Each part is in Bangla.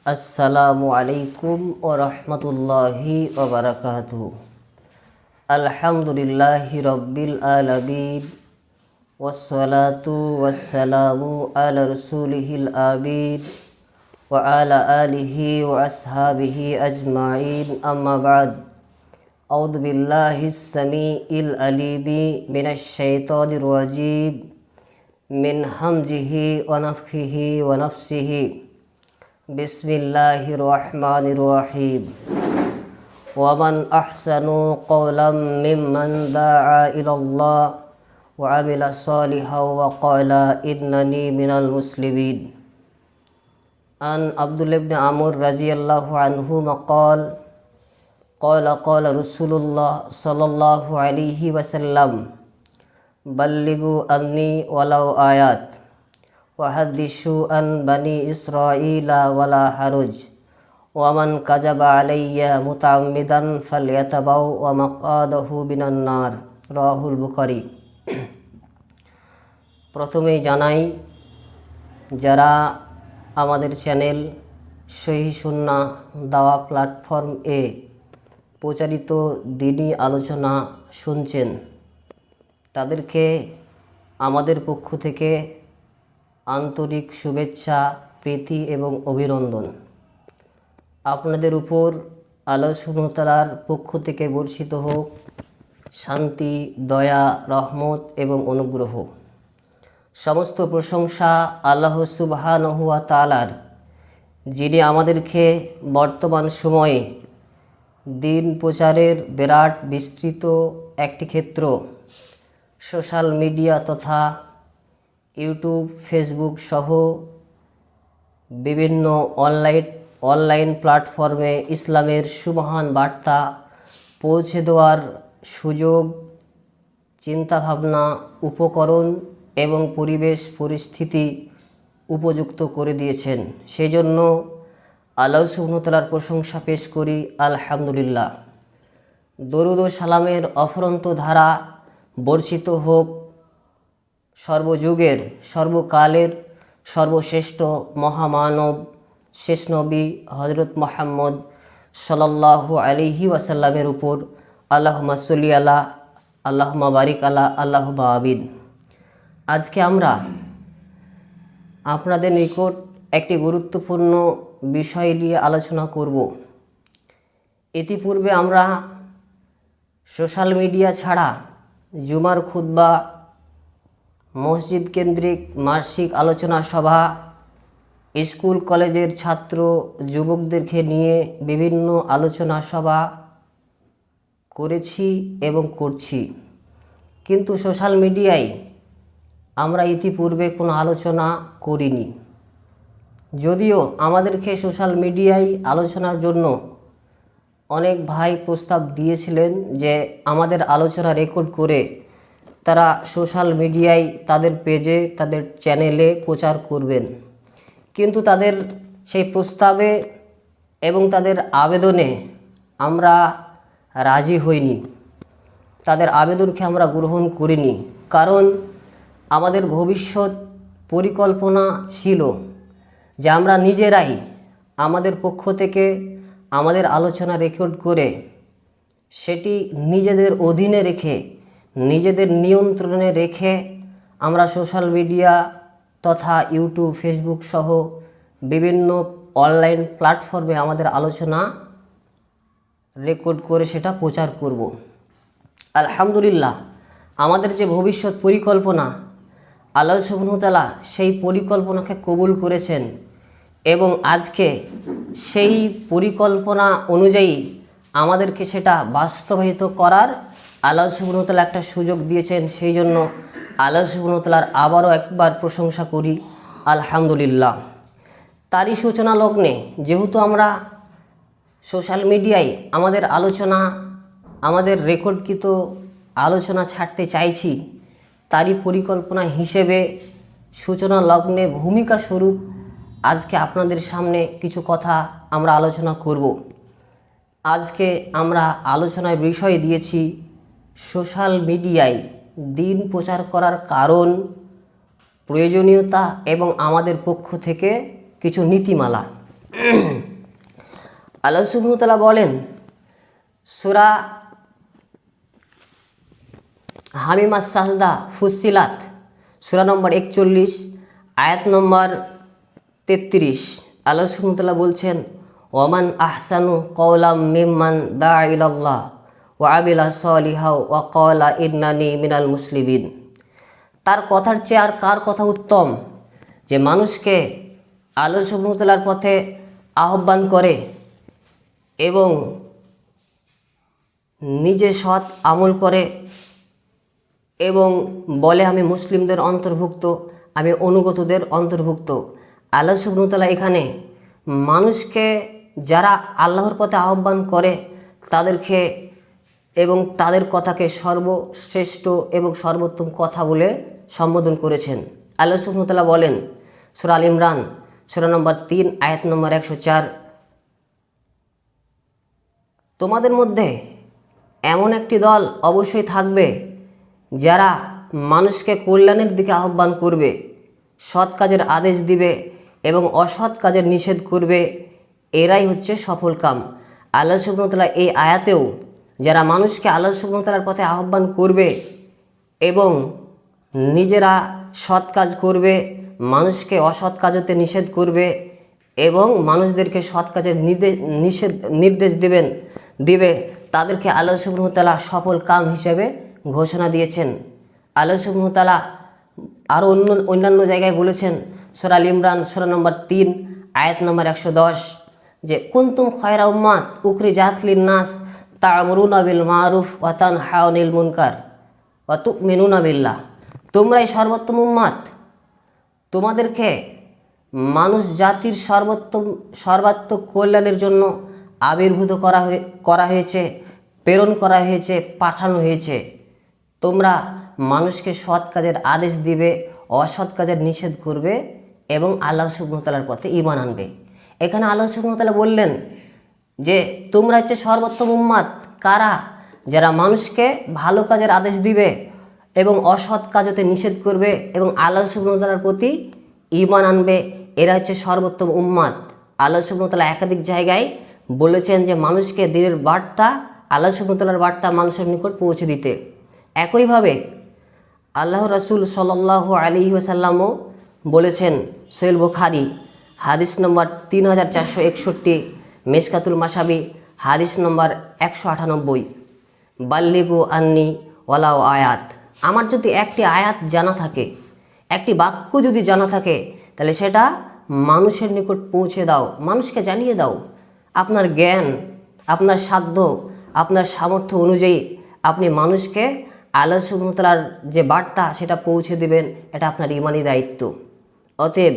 আসসালামু আলাইকুম ওয়া রাহমাতুল্লাহি ওয়া বারাকাতুহু। আলহামদুলিল্লাহি রাব্বিল আলামিন ওয়াসসালাতু ওয়াসসালামু আলা রাসূলিহিল আমিন ওয়া আলা আলিহি ওয়া আসহাবিহি আজমাইন, আম্মা বা'দ। আউযু বিল্লাহিস সামিইল আলিমি মিনাশ শাইতানির রাজীম মিন হামজিহি ওয়া নাফখিহি ওয়া নাফসিহি। বিসমিল্লাহির রহমানির রহিম। ওয়ামান আহসানু কওলাম মিম্মান দাআ ইলাল্লাহ ওয়া আমিলা সালিহান ওয়া ক্বালা ইন্নানি মিনাল মুসলিমিন। আন আব্দুল্লাহ ইবনে আমর রাদিয়াল্লাহু আনহুমা ক্বালা রাসূলুল্লাহ সাল্লাল্লাহু আলাইহি ওয়াসাল্লাম বাল্লিগু আন্নি ওয়ালাউ আয়াত ওয়াহাদ্দিসু আন বানি ইসরাঈলা ওয়ালা হারুজ ওয়ামান কাযাবা আলাইয়া মুতাআম্মিদান ফালইয়াতাবাউ ওয়া মাকআদাহু মিনান নার। রাহুল বুখারী। প্রথমেই জানাই, যারা আমাদের চ্যানেল সহিহ সুন্নাহ দাওয়া প্ল্যাটফর্ম এ প্রচারিত দ্বীনি আলোচনা শুনছেন, তাদেরকে আমাদের পক্ষ থেকে আন্তরিক শুভেচ্ছা, প্রীতি এবং অভিনন্দন। আপনাদের উপর আল্লাহ সুবহানাহু ওয়া তাআলার পক্ষ থেকে বর্ষিত হোক শান্তি, দয়া, রহমত এবং অনুগ্রহ। সমস্ত প্রশংসা আল্লাহ সুবহানাহু ওয়া তাআলার, যিনি আমাদেরকে বর্তমান সময়ে দ্বীন প্রচারের বিরাট বিস্তৃত একটি ক্ষেত্র সোশ্যাল মিডিয়া তথা ইউটিউব, ফেসবুক সহ বিভিন্ন অনলাইন প্ল্যাটফর্মে ইসলামের সুমহান বার্তা পৌঁছে দেওয়ার সুযোগ, চিন্তাভাবনা, উপকরণ এবং পরিবেশ পরিস্থিতি উপযুক্ত করে দিয়েছেন। সেই জন্য আল্লাহ সুবহানাহু ওয়া তাআলার প্রশংসা পেশ করি, আলহামদুলিল্লাহ। দরুদ ও সালামের অফুরন্ত ধারা বর্ষিত হোক সর্বযুগের, সর্বকালের সর্বশ্রেষ্ঠ মহামানব, শেষ নবী হযরত মুহাম্মদ সাল্লাল্লাহু আলাইহি ওয়াসাল্লামের উপর। আল্লাহুম্মা সাল্লি আলা, আল্লাহুম্মা বারিক আলা, আল্লাহুম্মা আমিন। আজকে আমরা আপনাদের নিকট একটি গুরুত্বপূর্ণ বিষয় নিয়ে আলোচনা করব। ইতিপূর্বে আমরা সোশ্যাল মিডিয়া ছাড়া জুমার খুতবা, মসজিদ কেন্দ্রিক মাসিক আলোচনা সভা, স্কুল কলেজের ছাত্র যুবকদেরকে নিয়ে বিভিন্ন আলোচনা সভা করেছি এবং করছি, কিন্তু সোশ্যাল মিডিয়ায় আমরা ইতিপূর্বে কোনো আলোচনা করিনি। যদিও আমাদেরকে সোশ্যাল মিডিয়ায় আলোচনার জন্য অনেক ভাই প্রস্তাব দিয়েছিলেন যে আমাদের আলোচনা রেকর্ড করে তারা সোশ্যাল মিডিয়ায় তাদের পেজে, তাদের চ্যানেলে প্রচার করবেন, কিন্তু তাদের সেই প্রস্তাবে এবং তাদের আবেদনে আমরা রাজি হইনি। তাদের আবেদনকে আমরা গ্রহণ করিনি, কারণ আমাদের ভবিষ্যৎ পরিকল্পনা ছিল যে আমরা নিজেরাই আমাদের পক্ষ থেকে আমাদের আলোচনা রেকর্ড করে সেটি নিজেদের অধীনে রেখে, নিজেদের নিয়ন্ত্রণে রেখে আমরা সোশ্যাল মিডিয়া তথা ইউটিউব, ফেসবুক সহ বিভিন্ন অনলাইন প্ল্যাটফর্মে আমাদের আলোচনা রেকর্ড করে সেটা প্রচার করব। আলহামদুলিল্লাহ, আমাদের যে ভবিষ্যৎ পরিকল্পনা, আল্লাহ সুবহানাহু ওয়া তাআলা সেই পরিকল্পনাকে কবুল করেছেন এবং আজকে সেই পরিকল্পনা অনুযায়ী আমাদেরকে সেটা বাস্তবায়িত করার আল্লাহ সুবহানাহু ওয়া তাআলা একটা সুযোগ দিয়েছেন। সেই জন্য আল্লাহ সুবহানাহু ওয়া তাআলার আবারও একবার প্রশংসা করি, আলহামদুলিল্লাহ। তারই সূচনা লগ্নে যেহেতু আমরা সোশ্যাল মিডিয়ায় আমাদের আলোচনা, আমাদের রেকর্ডকৃত আলোচনা ছাড়তে চাইছি, তারই পরিকল্পনা হিসেবে সূচনা লগ্নে ভূমিকা স্বরূপ আজকে আপনাদের সামনে কিছু কথা আমরা আলোচনা করব। আজকে আমরা আলোচনার বিষয় দিয়েছি সোশ্যাল মিডিয়ায় দ্বীন প্রচার করার কারণ, প্রয়োজনীয়তা এবং আমাদের পক্ষ থেকে কিছু নীতিমালা। আল্লাহ সুবহানাহু ওয়া তাআলা বলেন সূরা হামিমাস সাজদা ফুসিলাত সূরা নম্বর 41 আয়াত নম্বর 33। আল্লাহ সুবহানাহু ওয়া তাআলা বলছেন ওয়ামান আহসানু কওলাম মিম্মান দাআ ইলাল্লাহ ওয়া আমিলা সলিহা ওয়া ক্বালা ইন্নানি মিনাল মুসলিমিন। তার কথার চেয়ে আর কার কথা উত্তম যে মানুষকে আল্লাহ সুবহানাহু ওয়া তাআলার পথে আহ্বান করে এবং নিজে সৎ আমল করে এবং বলে আমি মুসলিমদের অন্তর্ভুক্ত, আমি অনুগতদের অন্তর্ভুক্ত। আল্লাহ সুবহানাহু ওয়া তাআলা এখানে মানুষকে যারা আল্লাহর পথে আহ্বান করে তাদেরকে এবং তাদের কথাকে সর্বশ্রেষ্ঠ এবং সর্বোত্তম কথা বলে সম্বোধন করেছেন। আল্লাহ সুবহানাহু ওয়া তাআলা বলেন সূরা আল ইমরান সূরা নম্বর 3 আয়াত নম্বর 104, তোমাদের মধ্যে এমন একটি দল অবশ্যই থাকবে যারা মানুষকে কল্যাণের দিকে আহ্বান করবে, সৎ কাজের আদেশ দিবে এবং অসৎ কাজের নিষেধ করবে, এরাই হচ্ছে সফল কাম। আল্লাহ সুবহানাহু ওয়া তাআলা এই আয়াতেও যারা মানুষকে আল্লাহ সুবহানাহু ওয়া তাআলার পথে আহ্বান করবে এবং নিজেরা সৎ কাজ করবে, মানুষকে অসৎ কাজতে নিষেধ করবে এবং মানুষদেরকে সৎ কাজের নির্দেশ দিবে তাদেরকে আল্লাহ সুবহানাহু ওয়া তাআলা সফল কাম হিসেবে ঘোষণা দিয়েছেন। আল্লাহ সুবহানাহু ওয়া তাআলা আরও অন্যান্য জায়গায় বলেছেন সূরা আল ইমরান সূরা নম্বর 3 আয়াত নম্বর 110 যে কুনতুম খায়রা উম্মাত উখরিজাত লিন-নাস তা'মুরুনা বিল মারুফ ওয়া তানহাউনা আনিল মুনকার ওয়া তু'মিনুনা বিল্লাহ। তোমরাই সর্বোত্তম উম্মাত, তোমাদেরকে মানুষ জাতির সর্বাত্মক কল্যাণের জন্য আবির্ভূত করা হয়েছে, প্রেরণ করা হয়েছে, পাঠানো হয়েছে। তোমরা মানুষকে সৎ কাজের আদেশ দিবে, অসৎ কাজের নিষেধ করবে এবং আল্লাহ সুবহানাহু ওয়া তাআলার পথে ঈমান আনবে। এখানে আল্লাহ সুবহানাহু ওয়া তাআলা বললেন যে তোমরা হচ্ছে সর্বোত্তম উম্মাত। কারা? যারা মানুষকে ভালো কাজের আদেশ দিবে এবং অসৎ কাজতে নিষেধ করবে এবং আল্লাহ সুবহানাহু ওয়া তাআলার প্রতি ঈমান আনবে, এরা হচ্ছে সর্বোত্তম উম্মাত। আল্লাহ সুবহানাহু ওয়া তাআলা একাধিক জায়গায় বলেছেন যে মানুষকে দিনের বার্তা, আল্লাহ সুবহানাহু ওয়া তাআলার বার্তা মানুষের নিকট পৌঁছে দিতে। একইভাবে আল্লাহ রাসূল সাল্লাল্লাহু আলাইহি ওয়াসাল্লামও বলেছেন সহিহ বুখারী হাদিস নম্বর 3461, মিশকাতুল মাসাবি হাদিস নম্বর 198, বাল্লিগু আন্নি ওয়ালাউ আয়াত। আমার যদি একটি আয়াত জানা থাকে, একটি বাক্য যদি জানা থাকে, তাহলে সেটা মানুষের নিকট পৌঁছে দাও, মানুষকে জানিয়ে দাও। আপনার জ্ঞান, আপনার সাধ্য, আপনার সামর্থ্য অনুযায়ী আপনি মানুষকে আল্লাহ সুবহানাহু ওয়া তাআলার যে বার্তা সেটা পৌঁছে দেবেন, এটা আপনার ঈমানি দায়িত্ব। অতএব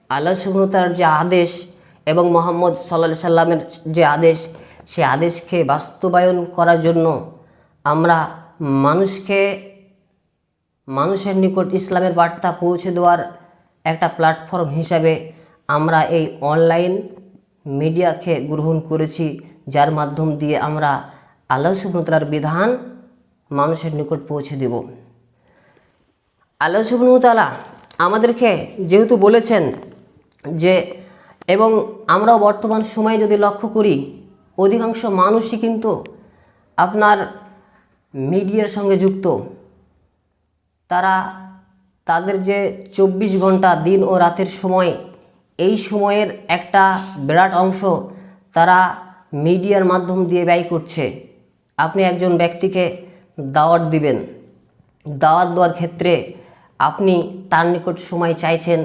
আল্লাহ সুবহানাহু ওয়া তাআলার যে আদেশ এবং মুহাম্মদ সাল্লাল্লাহু আলাইহি সাল্লামের যে আদেশ, সেই আদেশকে বাস্তবায়ন করার জন্য আমরা মানুষের নিকট ইসলামের বার্তা পৌঁছে দেওয়ার একটা প্ল্যাটফর্ম হিসাবে আমরা এই অনলাইন মিডিয়াকে গ্রহণ করেছি, যার মাধ্যম দিয়ে আমরা আল্লাহ সুবহানাহু ওয়া তাআলার বিধান মানুষের নিকট পৌঁছে দেব। আল্লাহ সুবহানাহু ওয়া তাআলা আমাদেরকে যেহেতু বলেছেন যে, এবং আমরাও বর্তমান সময়ে যদি লক্ষ্য করি অধিকাংশ মানুষই কিন্তু আপনার মিডিয়ার সঙ্গে যুক্ত। তারা তাদের যে 24 ঘন্টা দিন ও রাতের সময়, এই সময়ের একটা বিরাট অংশ তারা মিডিয়ার মাধ্যম দিয়ে ব্যয় করছে। আপনি একজন ব্যক্তিকে দাওয়াত দিবেন, দাওয়াত দেওয়ার ক্ষেত্রে আপনি তার নিকট সময় চাইছেন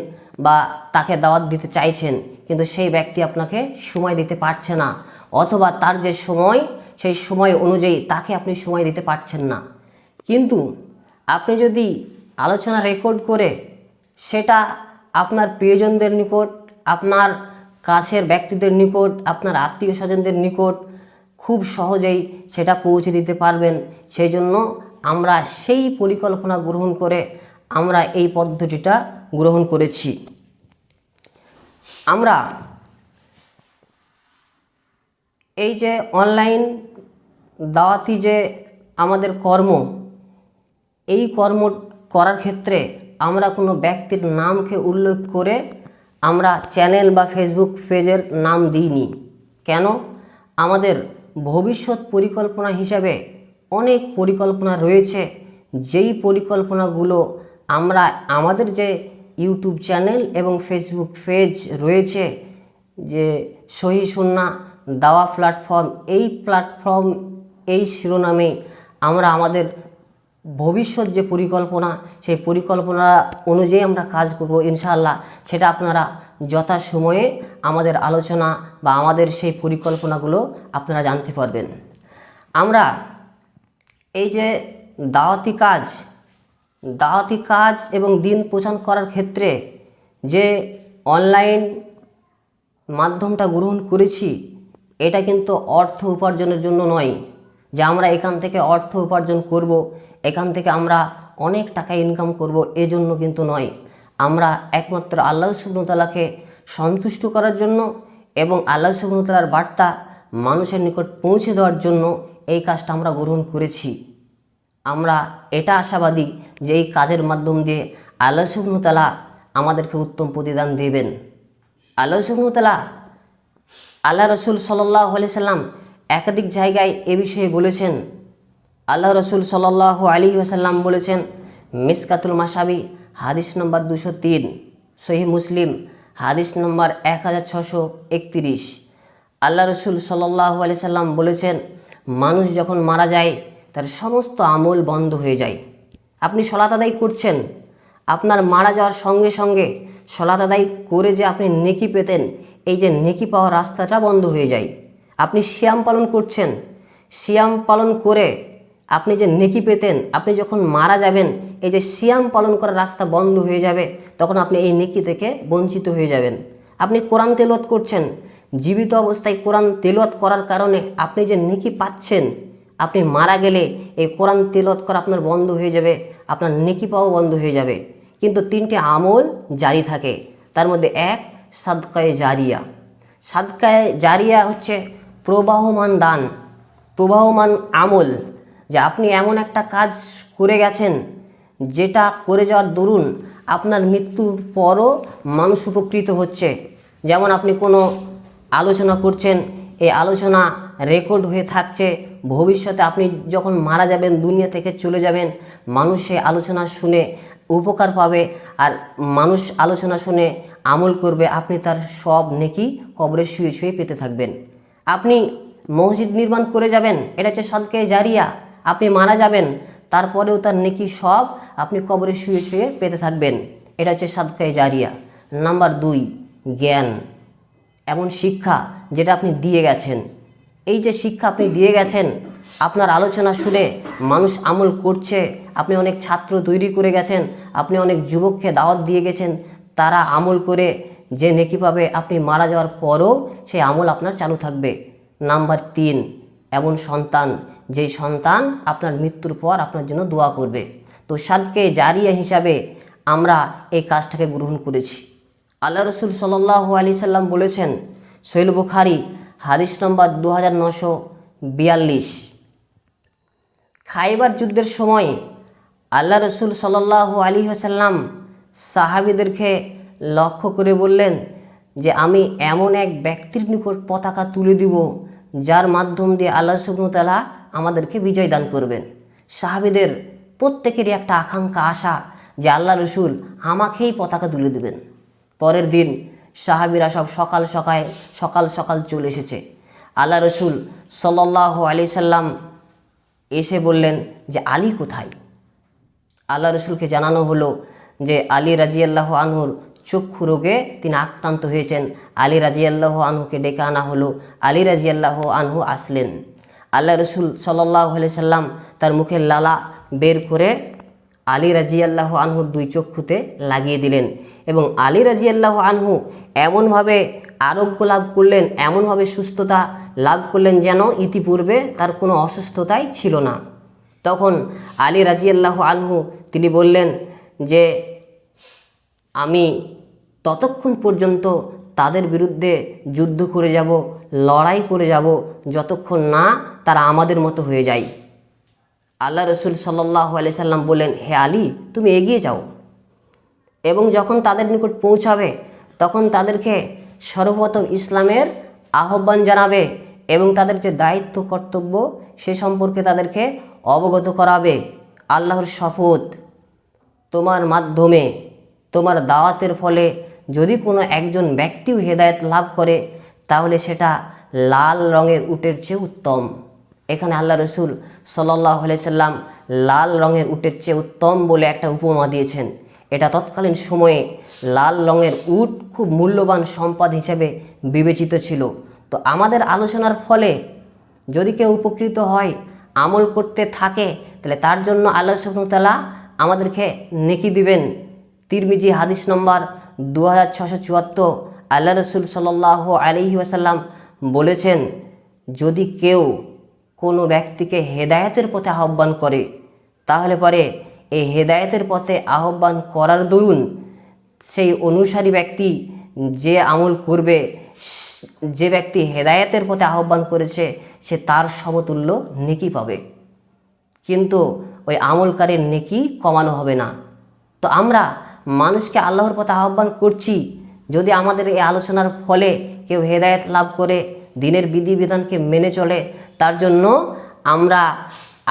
বা তাকে দাওয়াত দিতে চাইছেন, কিন্তু সেই ব্যক্তি আপনাকে সময় দিতে পারছে না, অথবা তার যে সময় সেই সময় অনুযায়ী তাকে আপনি সময় দিতে পারছেন না। কিন্তু আপনি যদি আলোচনা রেকর্ড করে সেটা আপনার প্রিয়জনদের নিকট, আপনার কাছের ব্যক্তিদের নিকট, আপনার আত্মীয় স্বজনদের নিকট খুব সহজেই সেটা পৌঁছে দিতে পারবেন। সেই জন্য আমরা সেই পরিকল্পনা গ্রহণ করে আমরা এই পদ্ধতিটা গ্রহণ করেছি। আমরা এই যে অনলাইন দাওয়াতি যে আমাদের কর্ম, এই কর্ম করার ক্ষেত্রে আমরা কোনো ব্যক্তির নামকে উল্লেখ করে আমরা চ্যানেল বা ফেসবুক পেজের নাম দিইনি। কেন? আমাদের ভবিষ্যৎ পরিকল্পনা হিসাবে অনেক পরিকল্পনা রয়েছে, যেই পরিকল্পনাগুলো আমরা আমাদের যে ইউটিউব চ্যানেল এবং ফেসবুক পেজ রয়েছে, যে সহি সুন্নাহ দাওয়া প্ল্যাটফর্ম, এই প্ল্যাটফর্ম এই শিরোনামে আমরা আমাদের ভবিষ্যৎ যে পরিকল্পনা, সেই পরিকল্পনা অনুযায়ী আমরা কাজ করব ইনশাআল্লাহ। সেটা আপনারা যথাসময়ে আমাদের আলোচনা বা আমাদের সেই পরিকল্পনাগুলো আপনারা জানতে পারবেন। আমরা এই যে দাওয়াতি কাজ এবং দিন প্রচার করার ক্ষেত্রে যে অনলাইন মাধ্যমটা গ্রহণ করেছি, এটা কিন্তু অর্থ উপার্জনের জন্য নয়, যে আমরা এখান থেকে অর্থ উপার্জন করব, এখান থেকে আমরা অনেক টাকা ইনকাম করব, এজন্য কিন্তু নয়। আমরা একমাত্র আল্লাহ সুবহানাহু ওয়া তাআলাকে সন্তুষ্ট করার জন্য এবং আল্লাহ সুবহানাহু ওয়া তাআলার বার্তা মানুষের নিকট পৌঁছে দেওয়ার জন্য এই কাজটা আমরা গ্রহণ করেছি। আমরা এটা আশাবাদী যে এই কাজের মাধ্যম দিয়ে আল্লাহ সুবহানাহু ওয়া তাআলা আমাদেরকে উত্তম প্রতিদান দেবেন। আল্লাহ সুবহানাহু ওয়া তাআলা, আল্লাহ রসুল সাল্লাল্লাহু আলাইহি সাল্লাম একাধিক জায়গায় এ বিষয়ে বলেছেন। আল্লাহ রসুল সাল্লাল্লাহু আলাইহি ওয়াসাল্লাম বলেছেন, মিসকাতুল মাসাবি হাদিস নম্বর 203, সহিহ মুসলিম হাদিস নম্বর 1631। আল্লাহ রসুল সাল্লাল্লাহু আলাইহি সাল্লাম বলেছেন, মানুষ যখন মারা যায় তার সমস্ত আমল বন্ধ হয়ে যায়। আপনি সলাত আদায় করছেন, আপনার মারা যাওয়ার সঙ্গে সঙ্গে সলাত আদায় করে যে আপনি নেকি পেতেন, এই যে নেকি পাওয়ার রাস্তাটা বন্ধ হয়ে যায়। আপনি সিয়াম পালন করছেন, সিয়াম পালন করে আপনি যে নেকি পেতেন, আপনি যখন মারা যাবেন এই যে সিয়াম পালন করার রাস্তা বন্ধ হয়ে যাবে, তখন আপনি এই নেকি থেকে বঞ্চিত হয়ে যাবেন। আপনি কোরআন তেলাওয়াত করছেন, জীবিত অবস্থায় কোরআন তেলাওয়াত করার কারণে আপনি যে নেকি পাচ্ছেন, আপনি মারা গেলে এই কোরআন তেলাওয়াত করা আপনার বন্ধ হয়ে যাবে, আপনার নেকি পাওয়া বন্ধ হয়ে যাবে। কিন্তু 3টে আমল জারি থাকে, তার মধ্যে এক সাদকায়ে জারিয়া। সাদকায়ে জারিয়া হচ্ছে প্রবাহমান দান, প্রবাহমান আমল, যে আপনি এমন একটা কাজ করে গেছেন যেটা করে যাওয়ার দরুন আপনার মৃত্যুর পরও মানুষ উপকৃত হচ্ছে। যেমন আপনি কোনো আলোচনা করছেন, এই আলোচনা রেকর্ড হয়ে থাকছে, ভবিষ্যতে আপনি যখন মারা যাবেন, দুনিয়া থেকে চলে যাবেন, মানুষ সেই আলোচনা শুনে উপকার পাবে, আর মানুষ আলোচনা শুনে আমল করবে, আপনি তার সব নেকি কবরে শুয়ে শুয়ে পেতে থাকবেন। আপনি মসজিদ নির্মাণ করে যাবেন, এটা হচ্ছে সাদকায়ে জারিয়া। আপনি মারা যাবেন, তারপরেও তার নেকি সব আপনি কবরে শুয়ে শুয়ে পেতে থাকবেন, এটা হচ্ছে সাদকায়ে জারিয়া। নাম্বার 2, জ্ঞান, এমন শিক্ষা যেটা আপনি দিয়ে গেছেন। এই যে শিক্ষা আপনি দিয়ে গেছেন, আপনার আলোচনা শুনে মানুষ আমল করছে, আপনি অনেক ছাত্র তৈরি করে গেছেন, আপনি অনেক যুবককে দাওয়াত দিয়ে গেছেন, তারা আমল করে যে নেকি পাবে, আপনি মারা যাওয়ার পরও সেই আমল আপনার চালু থাকবে। নাম্বার 3, এমন সন্তান, যেই সন্তান আপনার মৃত্যুর পর আপনার জন্য দোয়া করবে। তো সাদকায়ে জারিয়া হিসাবে আমরা এই কাজটাকে গ্রহণ করেছি। আল্লাহ রসুল সাল্লাল্লাহু আলাইহি সাল্লাম বলেছেন, সহিহ বুখারী হাদিস নম্বর 2942, খাইবার যুদ্ধের সময় আল্লাহ রসুল সাল্লাল্লাহু আলাইহি ওয়াসাল্লাম সাহাবীদেরকে লক্ষ্য করে বললেন যে, আমি এমন এক ব্যক্তির নিকট পতাকা তুলে দিব যার মাধ্যম দিয়ে আল্লাহ সুবহানাহু ওয়া তাআলা আমাদেরকে বিজয় দান করবেন। সাহাবীদের প্রত্যেকেরই একটা আকাঙ্ক্ষা, আশা যে আল্লাহ রসুল আমাকেই পতাকা তুলে দেবেন। পরের দিন সাহাবীরা সব সকাল সকাল চলে এসেছে। আল্লাহ রসুল সাল্লাল্লাহু আলাইহি সাল্লাম এসে বললেন যে, আলী কোথায়? আল্লাহ রসুলকে জানানো হলো যে আলী রাদিয়াল্লাহু আনহুর চক্ষু রোগে তিনি আক্রান্ত হয়েছেন। আলী রাদিয়াল্লাহু আনহুকে ডেকে আনা হলো। আলী রাদিয়াল্লাহু আনহু আসলেন। আল্লাহ রসুল সাল্লাল্লাহু আলাইহি সাল্লাম তার মুখের লালা বের করে আলী রাদিয়াল্লাহু আনহুর 2 চক্ষুতে লাগিয়ে দিলেন, এবং আলী রাদিয়াল্লাহু আনহু এমনভাবে আরোগ্য লাভ করলেন, এমনভাবে সুস্থতা লাভ করলেন যেন ইতিপূর্বে তার কোনো অসুস্থতাই ছিল না। তখন আলী রাদিয়াল্লাহু আনহু তিনি বললেন যে, আমি ততক্ষণ পর্যন্ত তাদের বিরুদ্ধে যুদ্ধ করে যাব, লড়াই করে যাব, যতক্ষণ না তারা আমাদের মতো হয়ে যায়। আল্লাহ রসুল সাল্লাল্লাহু আলাইহি সাল্লাম বললেন, হে আলী, তুমি এগিয়ে যাও, এবং যখন তাদের নিকট পৌঁছাবে তখন তাদেরকে সর্বপ্রথম ইসলামের আহ্বান জানাবে এবং তাদের যে দায়িত্ব কর্তব্য সে সম্পর্কে তাদেরকে অবগত করাবে। আল্লাহর শপথ, তোমার মাধ্যমে, তোমার দাওয়াতের ফলে যদি কোনো একজন ব্যক্তিও হেদায়েত লাভ করে তাহলে সেটা লাল রঙের উটের চেয়ে উত্তম। এখানে আল্লাহ রসুল সাল্লাল্লাহু আলাইহি সাল্লাম লাল রঙের উটের চেয়ে উত্তম বলে একটা উপমা দিয়েছেন। এটা তৎকালীন সময়ে লাল রঙের উট খুব মূল্যবান সম্পদ হিসেবে বিবেচিত ছিল। তো আমাদের আলোচনার ফলে যদি কেউ উপকৃত হয়, আমল করতে থাকে, তাহলে তার জন্য আল্লাহ সুবহানাহু ওয়া তাআলা আমাদেরকে নেকি দিবেন। তিরমিজি হাদিস নম্বর 2674, আল্লাহ রসুল সাল্লাল্লাহু আলাইহি ওয়াসাল্লাম বলেছেন, যদি কেউ কোনো ব্যক্তিকে হেদায়েতের পথে আহ্বান করে তাহলে পরে এই হেদায়েতের পথে আহ্বান করার দরুন সেই অনুসারী ব্যক্তি যে আমল করবে, যে ব্যক্তি হেদায়েতের পথে আহ্বান করেছে সে তার সমতুল্য নেকি পাবে, কিন্তু ওই আমলকারীর নেকি কমানো হবে না। তো আমরা মানুষকে আল্লাহর পথে আহ্বান করছি, যদি আমাদের এই আলোচনার ফলে কেউ হেদায়েত লাভ করে দ্বীনের বিধিবিধানকে মেনে চলে, তার জন্য আমরা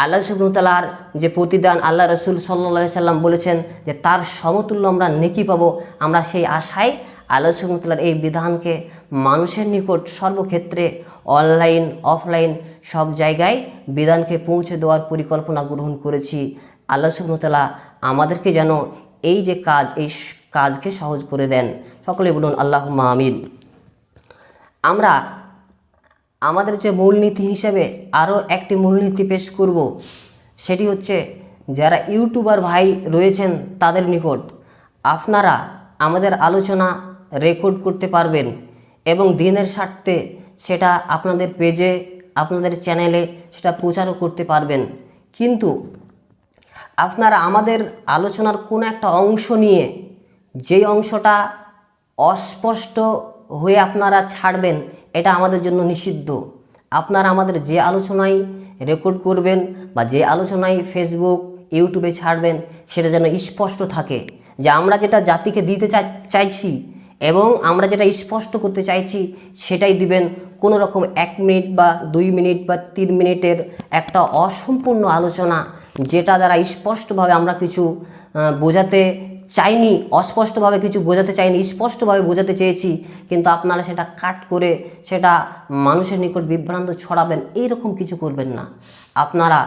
আল্লাহ সুবহানাহু ওয়া তাআলার যে প্রতিদান আল্লাহ রসুল সাল্লাল্লাহু আলাইহি সাল্লাম বলেছেন যে তার সমতুল্য আমরা নেকি পাবো, আমরা সেই আশায় আল্লাহ সুবহানাহু ওয়া তাআলার এই বিধানকে মানুষের নিকট সর্বক্ষেত্রে অনলাইন অফলাইন সব জায়গায় বিধানকে পৌঁছে দেওয়ার পরিকল্পনা গ্রহণ করেছি। আল্লাহ সুবহানাহু ওয়া তাআলা আমাদেরকে যেন এই যে কাজ, এই কাজকে সহজ করে দেন। সকলে বলুন আল্লাহুম্মা আমিন। আমরা আমাদের যে মূলনীতি হিসেবে আরও একটি মূলনীতি পেশ করব, সেটি হচ্ছে যারা ইউটিউবার ভাই রয়েছেন তাদের নিকট আপনারা আমাদের আলোচনা রেকর্ড করতে পারবেন এবং দিনের স্বার্থে সেটা আপনাদের পেজে, আপনাদের চ্যানেলে সেটা প্রচারও করতে পারবেন। কিন্তু আপনারা আমাদের আলোচনার কোনো একটা অংশ নিয়ে যেই অংশটা অস্পষ্ট হয়ে আপনারা ছাড়বেন, এটা আমাদের জন্য নিষিদ্ধ। আপনারা আমাদের যে আলোচনায় রেকর্ড করবেন বা যে আলোচনায় ফেসবুক ইউটিউবে ছাড়বেন সেটা যেন স্পষ্ট থাকে যে আমরা যেটা জাতিকে দিতে চাইছি এবং আমরা যেটা স্পষ্ট করতে চাইছি সেটাই দিবেন। কোনো রকম 1 মিনিট বা 2 মিনিট বা 3 মিনিটের একটা অসম্পূর্ণ আলোচনা যেটা দ্বারা স্পষ্টভাবে আমরা কিছু বোঝাতে চাইনি, অস্পষ্টভাবে কিছু বোঝাতে চাইনি, স্পষ্টভাবে বোঝাতে চেয়েছি, কিন্তু আপনারা সেটা কাট করে সেটা মানুষের নিকট বিভ্রান্ত ছড়াবেন, এইরকম কিছু করবেন না। আপনারা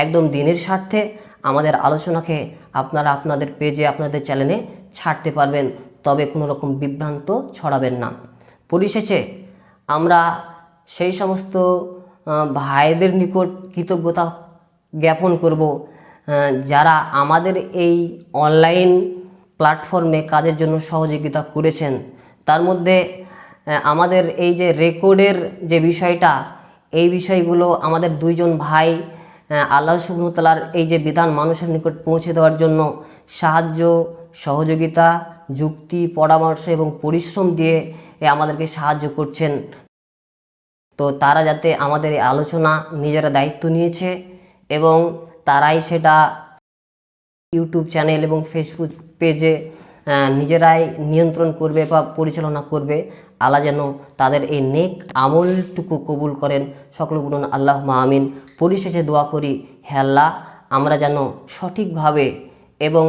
একদম দিনের স্বার্থে আমাদের আলোচনাকে আপনারা আপনাদের পেজে, আপনাদের চ্যানেলে ছাড়তে পারবেন, তবে কোনো রকম বিভ্রান্ত ছড়াবেন না। পরিশেষে আমরা সেই সমস্ত ভাইদের নিকট কৃতজ্ঞতা জ্ঞাপন করব যারা আমাদের এই অনলাইন প্ল্যাটফর্মে কাজের জন্য সহযোগিতা করেছেন। তার মধ্যে আমাদের এই যে রেকর্ডের যে বিষয়টা, এই বিষয়গুলো আমাদের 2 জন ভাই আল্লাহ সুবহানাহু ওয়া তাআলার এই যে বিধান মানুষের নিকট পৌঁছে দেওয়ার জন্য সাহায্য, সহযোগিতা, যুক্তি, পরামর্শ এবং পরিশ্রম দিয়ে আমাদেরকে সাহায্য করছেন। তো তারা যাতে আমাদের এই আলোচনা নিজেরা দায়িত্ব নিয়েছে এবং তারাই সেটা ইউটিউব চ্যানেল এবং ফেসবুক পেজে নিজেরাই নিয়ন্ত্রণ করবে বা পরিচালনা করবে। আল্লাহ যেন তাদের এই নেক আমলটুকু কবুল করেন। সকলে বলুন আল্লাহুম্মা আমিন। পরিশেষে দোয়া করি, হে আল্লাহ, আমরা যেন সঠিকভাবে এবং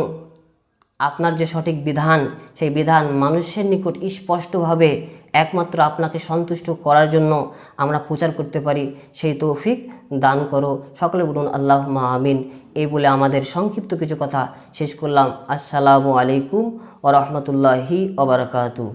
আপনার যে সঠিক বিধান, সেই বিধান মানুষের নিকট স্পষ্টভাবে একমাত্র আপনাকে সন্তুষ্ট করার জন্য আমরা প্রচার করতে পারি, সেই তৌফিক দান করো। সকলে বলুন আল্লাহুম্মা আমিন। এই বলে আমাদের সংক্ষিপ্ত কিছু কথা শেষ করলাম। আসসালামু আলাইকুম ওয়া রাহমাতুল্লাহি ওয়া বারাকাতুহু।